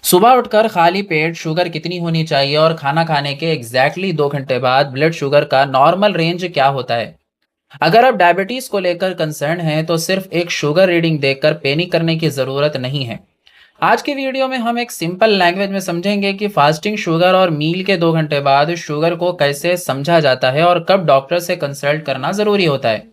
सुबह उठकर खाली पेट शुगर कितनी होनी चाहिए और खाना खाने के एग्जैक्टली 2 घंटे बाद ब्लड शुगर का नॉर्मल रेंज क्या होता है। अगर आप डायबिटीज को लेकर कंसर्न हैं तो सिर्फ एक शुगर रीडिंग देखकर पैनिक करने की जरूरत नहीं है। आज के वीडियो में हम एक सिंपल लैंग्वेज में समझेंगे कि फास्टिंग शुगर और मील के 2 घंटे बाद शुगर को कैसे समझा जाता है और कब डॉक्टर से कंसल्ट करना जरूरी होता है।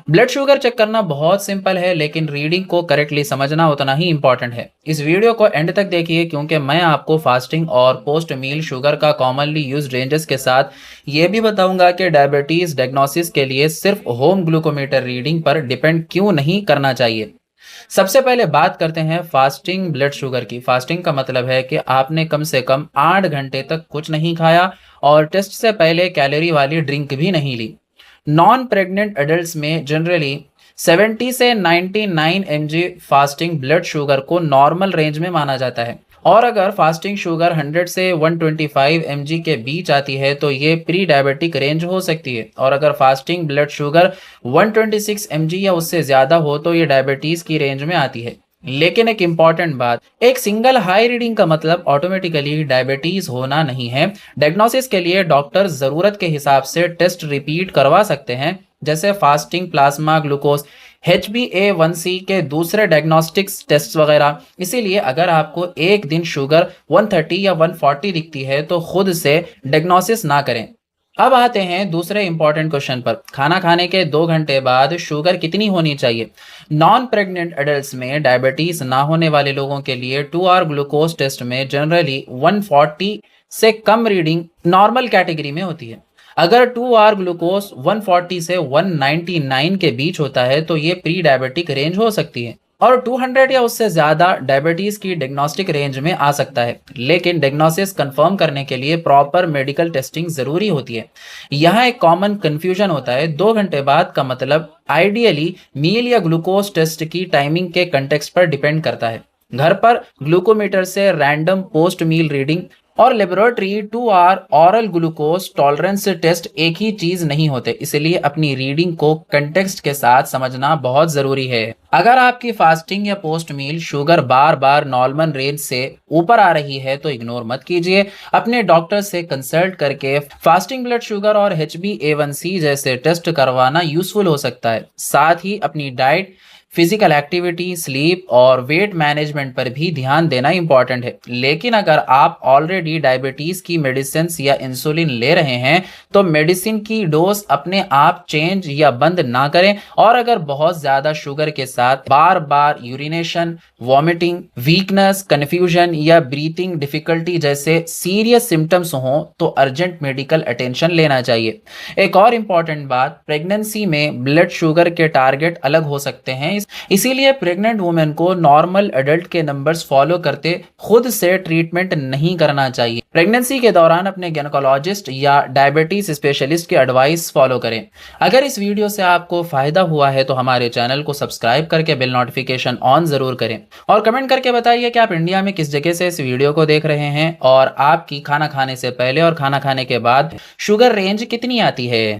ब्लड शुगर चेक करना बहुत सिंपल है, लेकिन रीडिंग को करेक्टली समझना उतना ही इंपॉर्टेंट है। इस वीडियो को एंड तक देखिए, क्योंकि मैं आपको फास्टिंग और पोस्ट मील शुगर का कॉमनली यूज रेंजेस के साथ ये भी बताऊंगा कि डायबिटीज डायग्नोसिस के लिए सिर्फ होम ग्लूकोमीटर रीडिंग पर डिपेंड क्यों नहीं करना चाहिए। सबसे पहले बात करते हैं फास्टिंग ब्लड शुगर की। फास्टिंग का मतलब है कि आपने कम से कम 8 घंटे तक कुछ नहीं खाया और टेस्ट से पहले कैलोरी वाली ड्रिंक भी नहीं ली। नॉन प्रेग्नेंट एडल्ट्स में जनरली 70 से 99 mg फास्टिंग ब्लड शुगर को नॉर्मल रेंज में माना जाता है। और अगर फास्टिंग शुगर 100 से 125 mg के बीच आती है तो ये प्री डायबिटिक रेंज हो सकती है, और अगर फास्टिंग ब्लड शुगर 126 mg या उससे ज़्यादा हो तो ये डायबिटीज़ की रेंज में आती है। लेकिन एक इम्पॉर्टेंट बात, एक सिंगल हाई रीडिंग का मतलब ऑटोमेटिकली डायबिटीज होना नहीं है। डायग्नोसिस के लिए डॉक्टर जरूरत के हिसाब से टेस्ट रिपीट करवा सकते हैं, जैसे फास्टिंग प्लाज्मा ग्लूकोज, HbA1c के दूसरे डायग्नोस्टिक्स टेस्ट वगैरह। इसीलिए अगर आपको एक दिन शुगर 130 या 140 दिखती है तो खुद से डायग्नोसिस ना करें। अब आते हैं दूसरे इंपॉर्टेंट क्वेश्चन पर। खाना खाने के 2 घंटे बाद शुगर कितनी होनी चाहिए। नॉन प्रेग्नेंट एडल्ट्स में डायबिटीज ना होने वाले लोगों के लिए 2 आवर ग्लूकोज टेस्ट में जनरली 140 से कम रीडिंग नॉर्मल कैटेगरी में होती है। अगर 2 आवर ग्लूकोज 140 से 199 के बीच होता है तो ये प्री डायबिटिक रेंज हो सकती है, और 200 या उससे ज़्यादा डायबिटीज़ की डायग्नोस्टिक रेंज में आ सकता है। लेकिन डायग्नोसिस कंफर्म करने के लिए प्रॉपर मेडिकल टेस्टिंग ज़रूरी होती है। यहाँ एक कॉमन कन्फ्यूजन होता है, 2 घंटे बाद का मतलब आइडियली मील या ग्लूकोज टेस्ट की टाइमिंग के कंटेक्स्ट पर डिपेंड करता है। घर पर ग्लूकोमीटर से रैंडम पोस्ट मील रीडिंग और laboratory 2 hour oral glucose tolerance test एक ही चीज नहीं होते, इसलिए अपनी रीडिंग को कंटेक्स्ट के साथ समझना बहुत जरूरी है। अगर आपकी फास्टिंग या पोस्ट मील शुगर बार बार नॉर्मल रेंज से ऊपर आ रही है तो इग्नोर मत कीजिए। अपने डॉक्टर से कंसल्ट करके फास्टिंग ब्लड शुगर और HbA1c जैसे टेस्ट करवाना यूजफुल हो सकता है। साथ ही अपनी डाइट, फिजिकल एक्टिविटी, स्लीप और वेट मैनेजमेंट पर भी ध्यान देना इंपॉर्टेंट है। लेकिन अगर आप ऑलरेडी डायबिटीज की मेडिसिन या इंसुलिन ले रहे हैं तो मेडिसिन की डोज अपने आप चेंज या बंद ना करें। और अगर बहुत ज्यादा शुगर के साथ बार बार यूरिनेशन, वॉमिटिंग, वीकनेस, कंफ्यूजन या ब्रीथिंग डिफिकल्टी जैसे सीरियस सिम्टम्स हों तो अर्जेंट मेडिकल अटेंशन लेना चाहिए। एक और इम्पॉर्टेंट बात, प्रेगनेंसी में ब्लड शुगर के टारगेट अलग हो सकते हैं, इसीलिए प्रेग्नेंट वुमेन को नॉर्मल एडल्ट के नंबर्स फॉलो करते खुद से ट्रीटमेंट नहीं करना चाहिए। प्रेगनेंसी के दौरान अपने गिनेकोलॉजिस्ट या डायबिटीज स्पेशलिस्ट की एडवाइस फॉलो करें। अगर इस वीडियो से आपको फायदा हुआ है तो हमारे चैनल को सब्सक्राइब करके बेल नोटिफिकेशन ऑन जरूर करें, और कमेंट करके बताइए कि आप इंडिया में किस जगह से इस वीडियो को देख रहे हैं और आपकी खाना खाने से पहले और खाना खाने के बाद शुगर रेंज कितनी आती है।